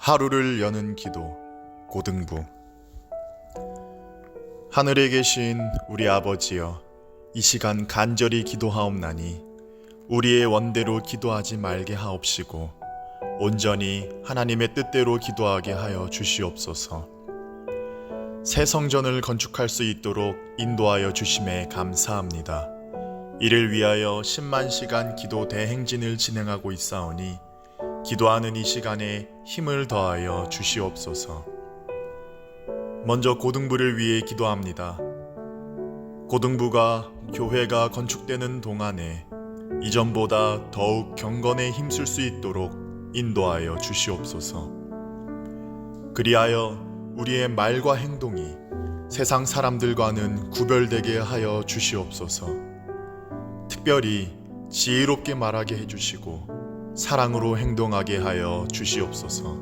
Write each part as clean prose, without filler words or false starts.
하루를 여는 기도 고등부. 하늘에 계신 우리 아버지여, 이 시간 간절히 기도하옵나니 우리의 원대로 기도하지 말게 하옵시고 온전히 하나님의 뜻대로 기도하게 하여 주시옵소서. 새 성전을 건축할 수 있도록 인도하여 주심에 감사합니다. 이를 위하여 10만 시간 기도 대행진을 진행하고 있사오니 기도하는 이 시간에 힘을 더하여 주시옵소서. 먼저 고등부를 위해 기도합니다. 고등부가 교회가 건축되는 동안에 이전보다 더욱 경건에 힘쓸 수 있도록 인도하여 주시옵소서. 그리하여 우리의 말과 행동이 세상 사람들과는 구별되게 하여 주시옵소서. 특별히 지혜롭게 말하게 해주시고 사랑으로 행동하게 하여 주시옵소서.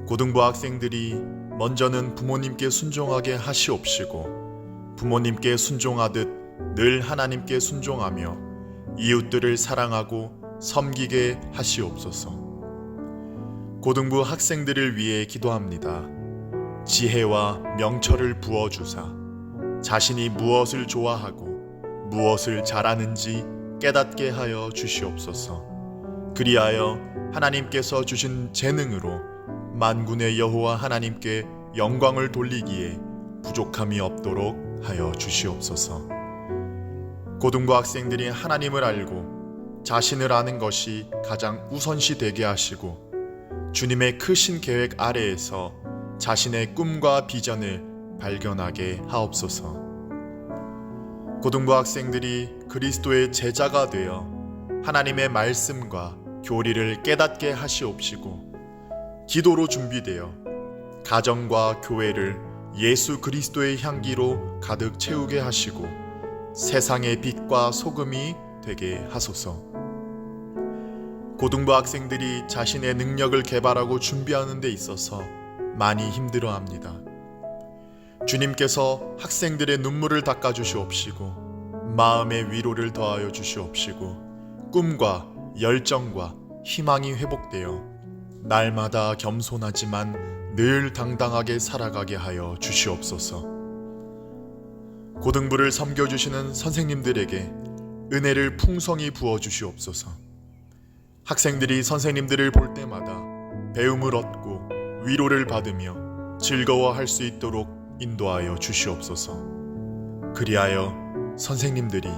고등부 학생들이 먼저는 부모님께 순종하게 하시옵시고 부모님께 순종하듯 늘 하나님께 순종하며 이웃들을 사랑하고 섬기게 하시옵소서. 고등부 학생들을 위해 기도합니다. 지혜와 명철을 부어주사 자신이 무엇을 좋아하고 무엇을 잘하는지 깨닫게 하여 주시옵소서. 그리하여 하나님께서 주신 재능으로 만군의 여호와 하나님께 영광을 돌리기에 부족함이 없도록 하여 주시옵소서. 고등부 학생들이 하나님을 알고 자신을 아는 것이 가장 우선시 되게 하시고 주님의 크신 계획 아래에서 자신의 꿈과 비전을 발견하게 하옵소서. 고등부 학생들이 그리스도의 제자가 되어 하나님의 말씀과 교리를 깨닫게 하시옵시고 기도로 준비되어 가정과 교회를 예수 그리스도의 향기로 가득 채우게 하시고 세상의 빛과 소금이 되게 하소서. 고등부 학생들이 자신의 능력을 개발하고 준비하는 데 있어서 많이 힘들어합니다. 주님께서 학생들의 눈물을 닦아 주시옵시고 마음의 위로를 더하여 주시옵시고 꿈과 열정과 희망이 회복되어 날마다 겸손하지만 늘 당당하게 살아가게 하여 주시옵소서. 고등부를 섬겨주시는 선생님들에게 은혜를 풍성히 부어 주시옵소서. 학생들이 선생님들을 볼 때마다 배움을 얻고 위로를 받으며 즐거워할 수 있도록 인도하여 주시옵소서. 그리하여 선생님들이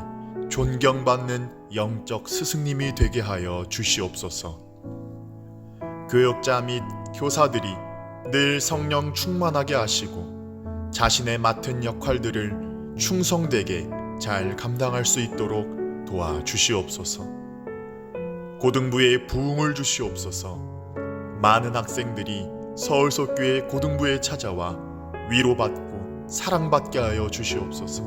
존경받는 영적 스승님이 되게 하여 주시옵소서. 교역자 및 교사들이 늘 성령 충만하게 하시고 자신의 맡은 역할들을 충성되게 잘 감당할 수 있도록 도와주시옵소서. 고등부에 부흥을 주시옵소서. 많은 학생들이 서울속교회 고등부에 찾아와 위로받고 사랑받게 하여 주시옵소서.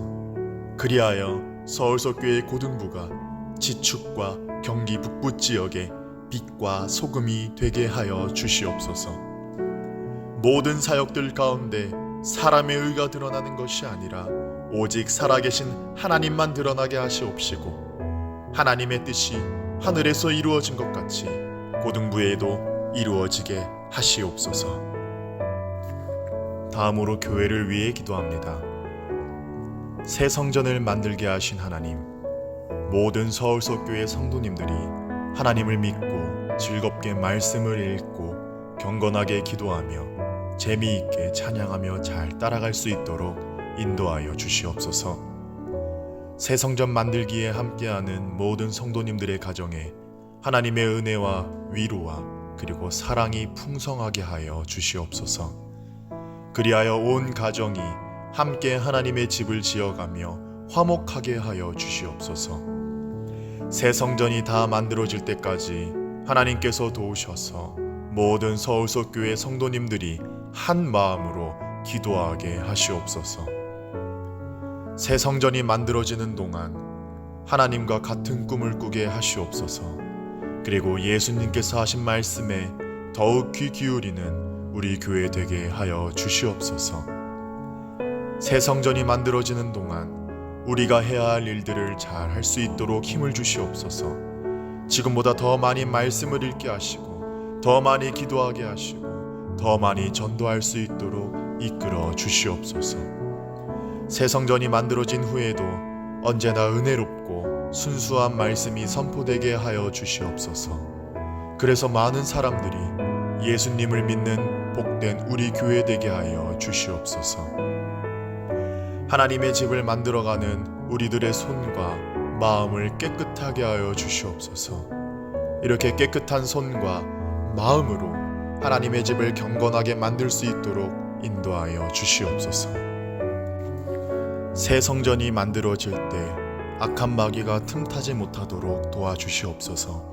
그리하여 서울속교회 고등부가 지축과 경기 북부 지역에 빛과 소금이 되게 하여 주시옵소서. 모든 사역들 가운데 사람의 의가 드러나는 것이 아니라 오직 살아계신 하나님만 드러나게 하시옵시고 하나님의 뜻이 하늘에서 이루어진 것 같이 고등부에도 이루어지게 하시옵소서. 다음으로 교회를 위해 기도합니다. 새 성전을 만들게 하신 하나님, 모든 서울속교회 성도님들이 하나님을 믿고 즐겁게 말씀을 읽고 경건하게 기도하며 재미있게 찬양하며 잘 따라갈 수 있도록 인도하여 주시옵소서. 새 성전 만들기에 함께하는 모든 성도님들의 가정에 하나님의 은혜와 위로와 그리고 사랑이 풍성하게 하여 주시옵소서. 그리하여 온 가정이 함께 하나님의 집을 지어가며 화목하게 하여 주시옵소서. 새 성전이 다 만들어질 때까지 하나님께서 도우셔서 모든 서울속교회 성도님들이 한 마음으로 기도하게 하시옵소서. 새 성전이 만들어지는 동안 하나님과 같은 꿈을 꾸게 하시옵소서. 그리고 예수님께서 하신 말씀에 더욱 귀 기울이는 우리 교회 되게 하여 주시옵소서. 새 성전이 만들어지는 동안 우리가 해야 할 일들을 잘 할 수 있도록 힘을 주시옵소서. 지금보다 더 많이 말씀을 읽게 하시고 더 많이 기도하게 하시고 더 많이 전도할 수 있도록 이끌어 주시옵소서. 새 성전이 만들어진 후에도 언제나 은혜롭고 순수한 말씀이 선포되게 하여 주시옵소서. 그래서 많은 사람들이 예수님을 믿는 복된 우리 교회 되게 하여 주시옵소서. 하나님의 집을 만들어가는 우리들의 손과 마음을 깨끗하게 하여 주시옵소서. 이렇게 깨끗한 손과 마음으로 하나님의 집을 경건하게 만들 수 있도록 인도하여 주시옵소서. 새 성전이 만들어질 때 악한 마귀가 틈타지 못하도록 도와주시옵소서.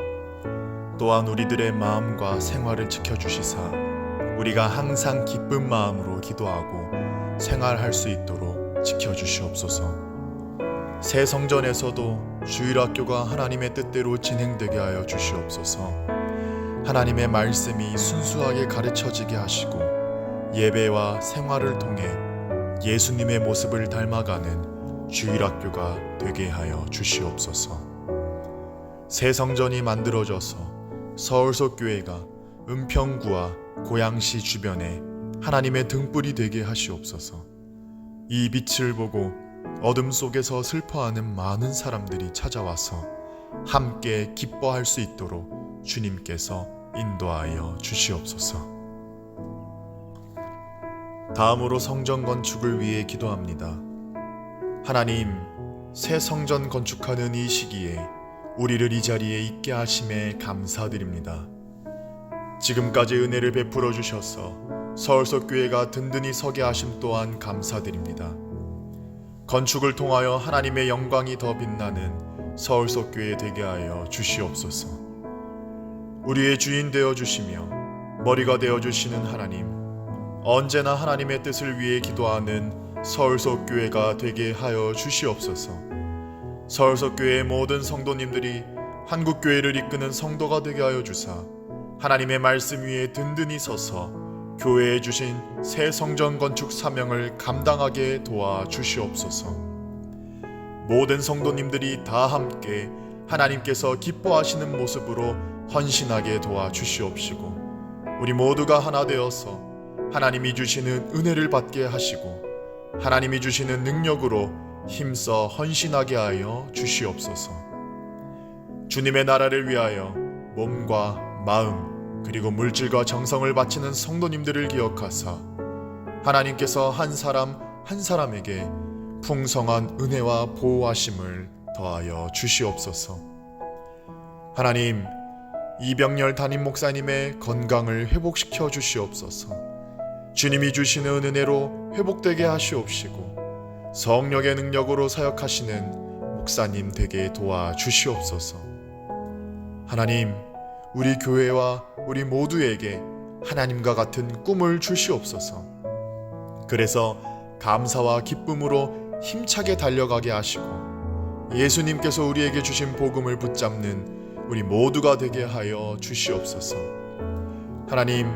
또한 우리들의 마음과 생활을 지켜주시사 우리가 항상 기쁜 마음으로 기도하고 생활할 수 있도록 지켜주시옵소서. 새 성전에서도 주일학교가 하나님의 뜻대로 진행되게 하여 주시옵소서. 하나님의 말씀이 순수하게 가르쳐지게 하시고 예배와 생활을 통해 예수님의 모습을 닮아가는 주일학교가 되게 하여 주시옵소서. 새 성전이 만들어져서 서울속교회가 은평구와 고양시 주변에 하나님의 등불이 되게 하시옵소서. 이 빛을 보고 어둠 속에서 슬퍼하는 많은 사람들이 찾아와서 함께 기뻐할 수 있도록 주님께서 인도하여 주시옵소서. 다음으로 성전 건축을 위해 기도합니다. 하나님, 새 성전 건축하는 이 시기에 우리를 이 자리에 있게 하심에 감사드립니다. 지금까지 은혜를 베풀어 주셔서 서울속교회가 든든히 서게 하심 또한 감사드립니다. 건축을 통하여 하나님의 영광이 더 빛나는 서울속교회 되게 하여 주시옵소서. 우리의 주인 되어 주시며 머리가 되어 주시는 하나님, 언제나 하나님의 뜻을 위해 기도하는 서울속교회가 되게 하여 주시옵소서. 서울속교회의 모든 성도님들이 한국교회를 이끄는 성도가 되게 하여 주사 하나님의 말씀 위에 든든히 서서 교회에 주신 새 성전 건축 사명을 감당하게 도와 주시옵소서. 모든 성도님들이 다 함께 하나님께서 기뻐하시는 모습으로 헌신하게 도와 주시옵시고 우리 모두가 하나 되어서 하나님이 주시는 은혜를 받게 하시고 하나님이 주시는 능력으로 힘써 헌신하게 하여 주시옵소서. 주님의 나라를 위하여 몸과 마음 그리고 물질과 정성을 바치는 성도님들을 기억하사 하나님께서 한 사람 한 사람에게 풍성한 은혜와 보호하심을 더하여 주시옵소서. 하나님, 이병렬 담임 목사님의 건강을 회복시켜 주시옵소서. 주님이 주시는 은혜로 회복되게 하시옵시고 성령의 능력으로 사역하시는 목사님 되게 도와 주시옵소서. 하나님, 우리 교회와 우리 모두에게 하나님과 같은 꿈을 주시옵소서. 그래서 감사와 기쁨으로 힘차게 달려가게 하시고 예수님께서 우리에게 주신 복음을 붙잡는 우리 모두가 되게 하여 주시옵소서. 하나님,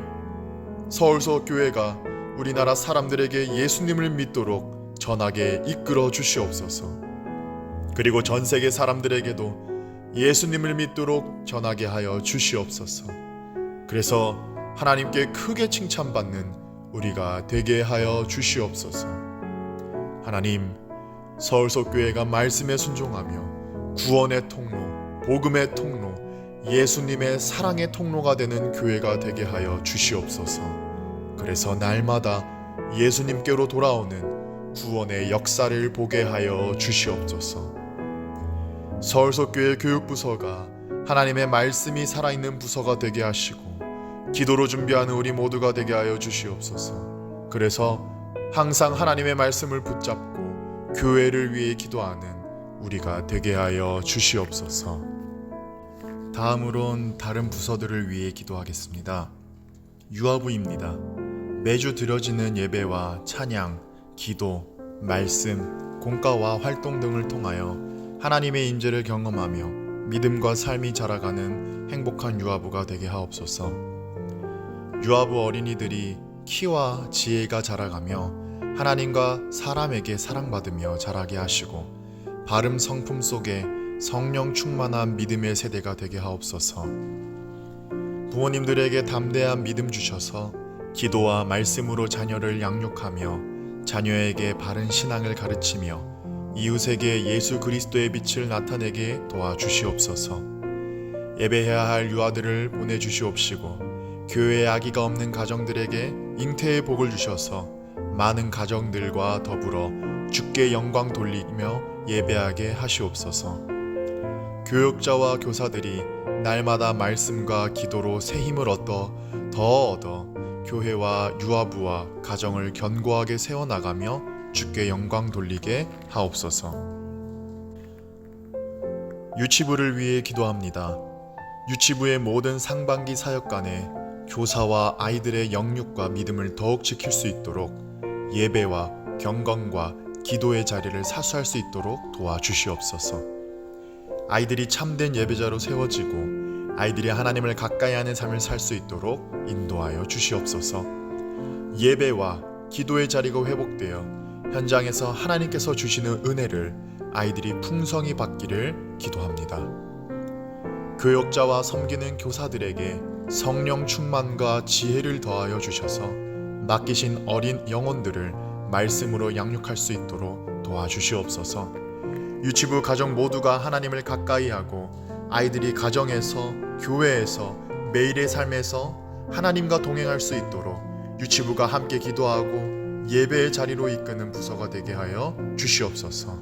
서울서교회가 우리나라 사람들에게 예수님을 믿도록 전하게 이끌어 주시옵소서. 그리고 전 세계 사람들에게도 예수님을 믿도록 전하게 하여 주시옵소서. 그래서 하나님께 크게 칭찬받는 우리가 되게 하여 주시옵소서. 하나님, 서울속교회가 말씀에 순종하며 구원의 통로, 복음의 통로, 예수님의 사랑의 통로가 되는 교회가 되게 하여 주시옵소서. 그래서 날마다 예수님께로 돌아오는 구원의 역사를 보게 하여 주시옵소서. 서울속교회 교육부서가 하나님의 말씀이 살아있는 부서가 되게 하시고 기도로 준비하는 우리 모두가 되게 하여 주시옵소서. 그래서 항상 하나님의 말씀을 붙잡고 교회를 위해 기도하는 우리가 되게 하여 주시옵소서. 다음으론 다른 부서들을 위해 기도하겠습니다. 유아부입니다. 매주 드려지는 예배와 찬양, 기도, 말씀, 공과와 활동 등을 통하여 하나님의 임재를 경험하며 믿음과 삶이 자라가는 행복한 유아부가 되게 하옵소서. 유아부 어린이들이 키와 지혜가 자라가며 하나님과 사람에게 사랑받으며 자라게 하시고 바름 성품 속에 성령 충만한 믿음의 세대가 되게 하옵소서. 부모님들에게 담대한 믿음 주셔서 기도와 말씀으로 자녀를 양육하며 자녀에게 바른 신앙을 가르치며 이웃에게 예수 그리스도의 빛을 나타내게 도와주시옵소서. 예배해야 할 유아들을 보내주시옵시고 교회에 아기가 없는 가정들에게 잉태의 복을 주셔서 많은 가정들과 더불어 주께 영광 돌리며 예배하게 하시옵소서. 교육자와 교사들이 날마다 말씀과 기도로 새 힘을 얻어 교회와 유아부와 가정을 견고하게 세워나가며 주께 영광 돌리게 하옵소서. 유치부를 위해 기도합니다. 유치부의 모든 상반기 사역간에 교사와 아이들의 영육과 믿음을 더욱 지킬 수 있도록 예배와 경건과 기도의 자리를 사수할 수 있도록 도와주시옵소서. 아이들이 참된 예배자로 세워지고 아이들이 하나님을 가까이 하는 삶을 살 수 있도록 인도하여 주시옵소서. 예배와 기도의 자리가 회복되어 현장에서 하나님께서 주시는 은혜를 아이들이 풍성히 받기를 기도합니다. 교역자와 섬기는 교사들에게 성령 충만과 지혜를 더하여 주셔서 맡기신 어린 영혼들을 말씀으로 양육할 수 있도록 도와주시옵소서. 유치부 가정 모두가 하나님을 가까이 하고 아이들이 가정에서 교회에서 매일의 삶에서 하나님과 동행할 수 있도록 유치부가 함께 기도하고 예배의 자리로 이끄는 부서가 되게 하여 주시옵소서.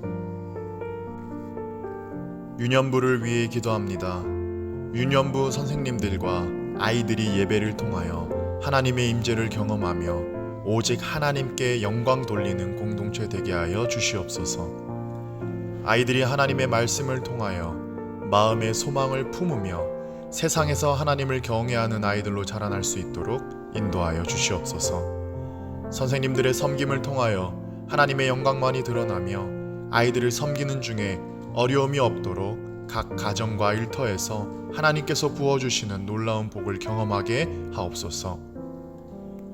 유년부를 위해 기도합니다. 유년부 선생님들과 아이들이 예배를 통하여 하나님의 임재를 경험하며 오직 하나님께 영광 돌리는 공동체 되게 하여 주시옵소서. 아이들이 하나님의 말씀을 통하여 마음의 소망을 품으며 세상에서 하나님을 경외하는 아이들로 자라날 수 있도록 인도하여 주시옵소서. 선생님들의 섬김을 통하여 하나님의 영광만이 드러나며 아이들을 섬기는 중에 어려움이 없도록 각 가정과 일터에서 하나님께서 부어주시는 놀라운 복을 경험하게 하옵소서.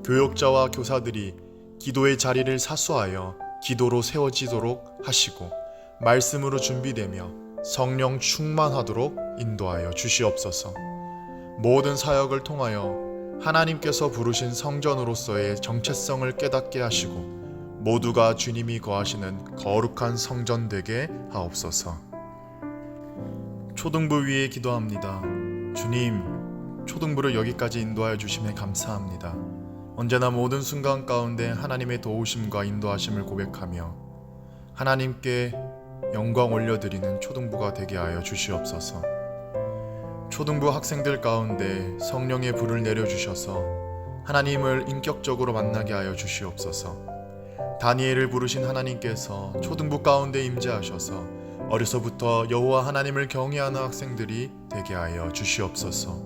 교역자와 교사들이 기도의 자리를 사수하여 기도로 세워지도록 하시고 말씀으로 준비되며 성령 충만하도록 인도하여 주시옵소서. 모든 사역을 통하여 하나님께서 부르신 성전으로서의 정체성을 깨닫게 하시고 모두가 주님이 거하시는 거룩한 성전 되게 하옵소서. 초등부 위에 기도합니다. 주님, 초등부를 여기까지 인도하여 주심에 감사합니다. 언제나 모든 순간 가운데 하나님의 도우심과 인도하심을 고백하며 하나님께 영광 올려드리는 초등부가 되게 하여 주시옵소서. 초등부 학생들 가운데 성령의 불을 내려주셔서 하나님을 인격적으로 만나게 하여 주시옵소서. 다니엘을 부르신 하나님께서 초등부 가운데 임재하셔서 어려서부터 여호와 하나님을 경외하는 학생들이 되게 하여 주시옵소서.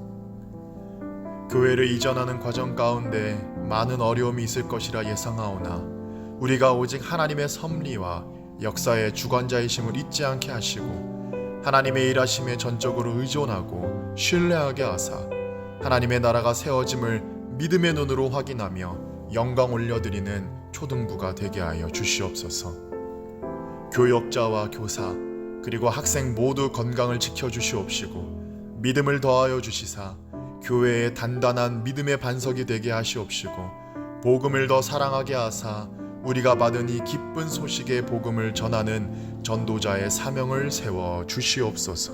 교회를 이전하는 과정 가운데 많은 어려움이 있을 것이라 예상하오나 우리가 오직 하나님의 섭리와 역사의 주관자이심을 잊지 않게 하시고 하나님의 일하심에 전적으로 의존하고 신뢰하게 하사 하나님의 나라가 세워짐을 믿음의 눈으로 확인하며 영광 올려드리는 초등부가 되게 하여 주시옵소서. 교역자와 교사 그리고 학생 모두 건강을 지켜주시옵시고 믿음을 더하여 주시사 교회의 단단한 믿음의 반석이 되게 하시옵시고 복음을 더 사랑하게 하사 우리가 받은 이 기쁜 소식의 복음을 전하는 전도자의 사명을 세워 주시옵소서.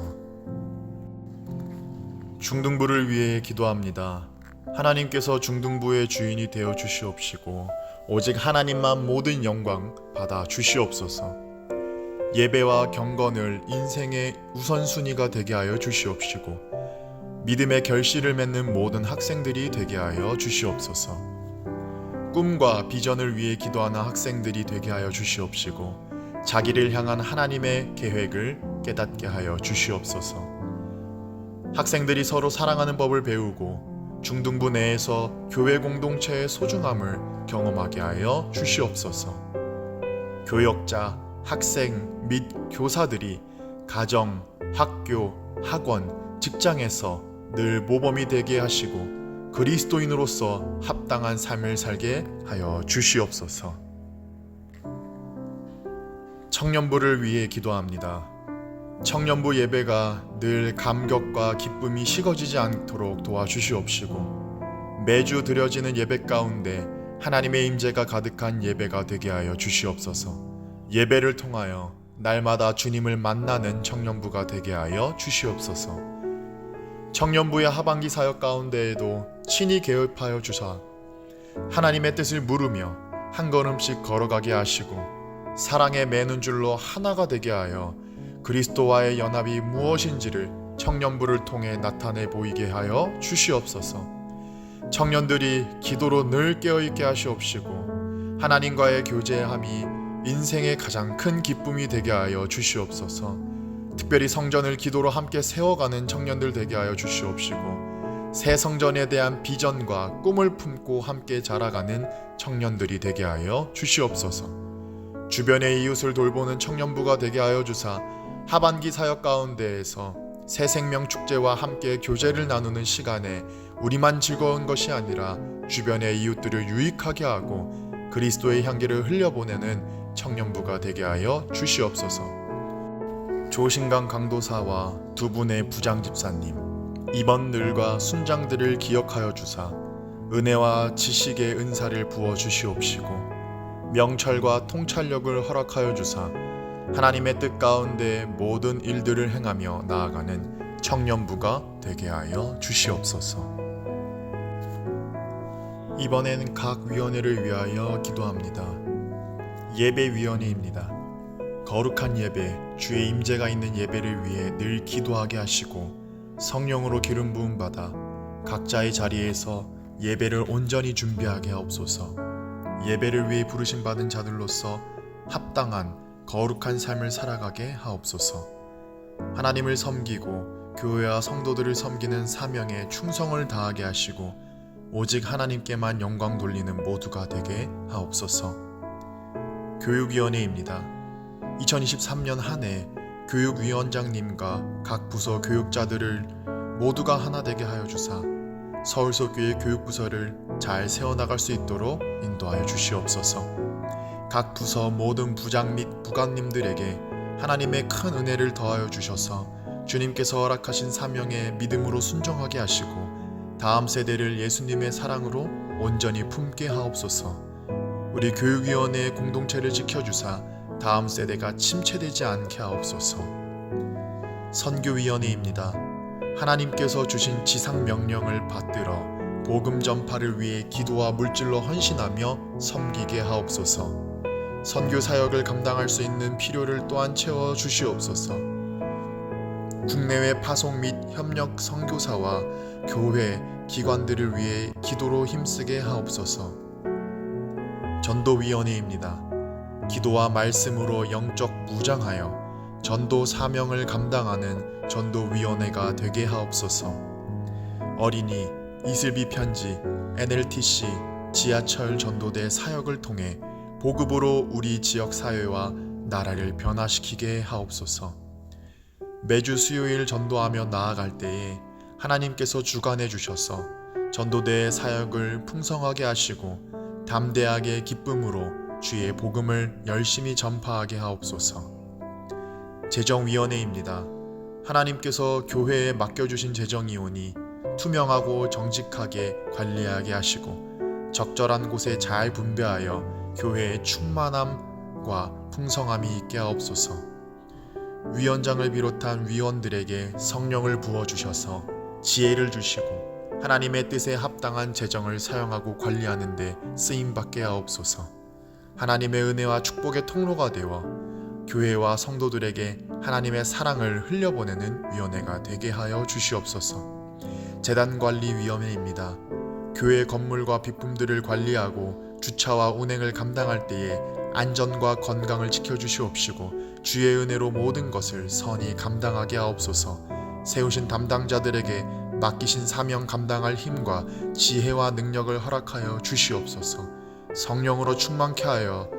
중등부를 위해 기도합니다. 하나님께서 중등부의 주인이 되어 주시옵시고 오직 하나님만 모든 영광 받아 주시옵소서. 예배와 경건을 인생의 우선순위가 되게 하여 주시옵시고 믿음의 결실을 맺는 모든 학생들이 되게 하여 주시옵소서. 꿈과 비전을 위해 기도하는 학생들이 되게 하여 주시옵시고 자기를 향한 하나님의 계획을 깨닫게 하여 주시옵소서. 학생들이 서로 사랑하는 법을 배우고 중등부 내에서 교회 공동체의 소중함을 경험하게 하여 주시옵소서. 교역자, 학생 및 교사들이 가정, 학교, 학원, 직장에서 늘 모범이 되게 하시고 그리스도인으로서 합당한 삶을 살게 하여 주시옵소서. 청년부를 위해 기도합니다. 청년부 예배가 늘 감격과 기쁨이 식어지지 않도록 도와주시옵시고 매주 드려지는 예배 가운데 하나님의 임재가 가득한 예배가 되게 하여 주시옵소서. 예배를 통하여 날마다 주님을 만나는 청년부가 되게 하여 주시옵소서. 청년부의 하반기 사역 가운데에도 친히 개입하여 주사 하나님의 뜻을 물으며 한 걸음씩 걸어가게 하시고 사랑에 매는 줄로 하나가 되게 하여 그리스도와의 연합이 무엇인지를 청년부를 통해 나타내 보이게 하여 주시옵소서. 청년들이 기도로 늘 깨어있게 하시옵시고 하나님과의 교제함이 인생의 가장 큰 기쁨이 되게 하여 주시옵소서. 특별히 성전을 기도로 함께 세워가는 청년들 되게 하여 주시옵시고 새 성전에 대한 비전과 꿈을 품고 함께 자라가는 청년들이 되게 하여 주시옵소서. 주변의 이웃을 돌보는 청년부가 되게 하여 주사 하반기 사역 가운데에서 새 생명 축제와 함께 교제를 나누는 시간에 우리만 즐거운 것이 아니라 주변의 이웃들을 유익하게 하고 그리스도의 향기를 흘려보내는 청년부가 되게 하여 주시옵소서. 조신강 강도사와 두 분의 부장 집사님, 이번 늘과 순장들을 기억하여 주사 은혜와 지식의 은사를 부어 주시옵시고 명철과 통찰력을 허락하여 주사 하나님의 뜻 가운데 모든 일들을 행하며 나아가는 청년부가 되게 하여 주시옵소서. 이번엔 각 위원회를 위하여 기도합니다. 예배위원회입니다. 거룩한 예배, 주의 임재가 있는 예배를 위해 늘 기도하게 하시고 성령으로 기름 부음 받아 각자의 자리에서 예배를 온전히 준비하게 하옵소서. 예배를 위해 부르심 받은 자들로서 합당한 거룩한 삶을 살아가게 하옵소서. 하나님을 섬기고 교회와 성도들을 섬기는 사명에 충성을 다하게 하시고 오직 하나님께만 영광 돌리는 모두가 되게 하옵소서. 교육위원회입니다. 2023년 한 해 교육위원장님과 각 부서 교육자들을 모두가 하나 되게 하여 주사 서울서교회 교육부서를 잘 세워나갈 수 있도록 인도하여 주시옵소서. 각 부서 모든 부장 및 부관님들에게 하나님의 큰 은혜를 더하여 주셔서 주님께서 허락하신 사명에 믿음으로 순종하게 하시고 다음 세대를 예수님의 사랑으로 온전히 품게 하옵소서. 우리 교육위원회의 공동체를 지켜주사 다음 세대가 침체되지 않게 하옵소서. 선교위원회입니다. 하나님께서 주신 지상 명령을 받들어 복음 전파를 위해 기도와 물질로 헌신하며 섬기게 하옵소서. 선교 사역을 감당할 수 있는 필요를 또한 채워 주시옵소서. 국내외 파송 및 협력 선교사와 교회, 기관들을 위해 기도로 힘쓰게 하옵소서. 전도위원회입니다. 기도와 말씀으로 영적 무장하여 전도 사명을 감당하는 전도위원회가 되게 하옵소서. 어린이, 이슬비 편지, NLTC, 지하철 전도대 사역을 통해 보급으로 우리 지역 사회와 나라를 변화시키게 하옵소서. 매주 수요일 전도하며 나아갈 때에 하나님께서 주관해 주셔서 전도대의 사역을 풍성하게 하시고 담대하게 기쁨으로 주의 복음을 열심히 전파하게 하옵소서. 재정위원회입니다. 하나님께서 교회에 맡겨주신 재정이 오니 투명하고 정직하게 관리하게 하시고 적절한 곳에 잘 분배하여 교회의 충만함과 풍성함이 있게 하옵소서. 위원장을 비롯한 위원들에게 성령을 부어주셔서 지혜를 주시고 하나님의 뜻에 합당한 재정을 사용하고 관리하는 데 쓰임받게 하옵소서. 하나님의 은혜와 축복의 통로가 되어 교회와 성도들에게 하나님의 사랑을 흘려보내는 위원회가 되게 하여 주시옵소서. 재단관리위원회입니다. 교회 건물과 비품들을 관리하고 주차와 운행을 감당할 때에 안전과 건강을 지켜주시옵시고 주의 은혜로 모든 것을 선히 감당하게 하옵소서. 세우신 담당자들에게 맡기신 사명 감당할 힘과 지혜와 능력을 허락하여 주시옵소서. 성령으로 충만케 하여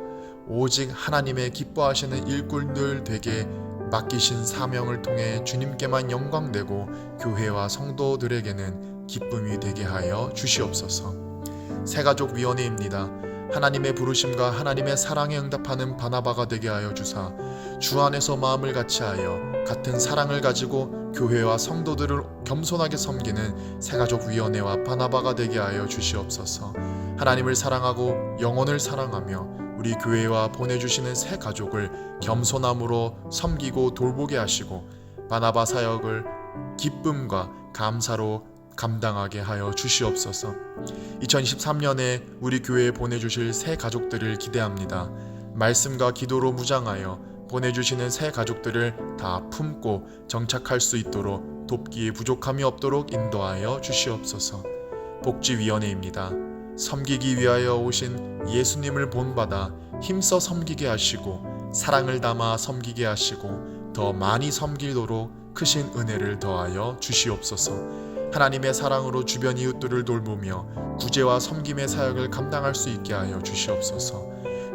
오직 하나님의 기뻐하시는 일꾼들 되게 맡기신 사명을 통해 주님께만 영광되고 교회와 성도들에게는 기쁨이 되게 하여 주시옵소서. 새가족위원회입니다. 하나님의 부르심과 하나님의 사랑에 응답하는 바나바가 되게 하여 주사 주 안에서 마음을 같이하여 같은 사랑을 가지고 교회와 성도들을 겸손하게 섬기는 새가족위원회와 바나바가 되게 하여 주시옵소서. 하나님을 사랑하고 영혼을 사랑하며 우리 교회와 보내주시는 새 가족을 겸손함으로 섬기고 돌보게 하시고 바나바 사역을 기쁨과 감사로 감당하게 하여 주시옵소서. 2023년에 우리 교회에 보내주실 새 가족들을 기대합니다. 말씀과 기도로 무장하여 보내주시는 새 가족들을 다 품고 정착할 수 있도록 돕기에 부족함이 없도록 인도하여 주시옵소서. 복지위원회입니다. 섬기기 위하여 오신 예수님을 본받아 힘써 섬기게 하시고 사랑을 담아 섬기게 하시고 더 많이 섬기도록 크신 은혜를 더하여 주시옵소서. 하나님의 사랑으로 주변 이웃들을 돌보며 구제와 섬김의 사역을 감당할 수 있게 하여 주시옵소서.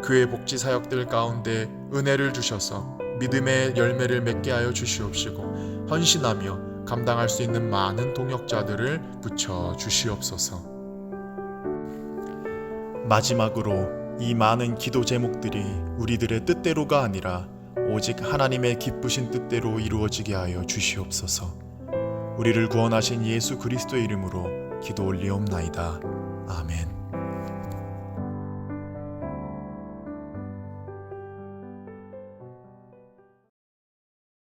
교회 복지 사역들 가운데 은혜를 주셔서 믿음의 열매를 맺게 하여 주시옵시고 헌신하며 감당할 수 있는 많은 동역자들을 붙여 주시옵소서. 마지막으로 이 많은 기도 제목들이 우리들의 뜻대로가 아니라 오직 하나님의 기쁘신 뜻대로 이루어지게 하여 주시옵소서. 우리를 구원하신 예수 그리스도의 이름으로 기도 올리옵나이다. 아멘.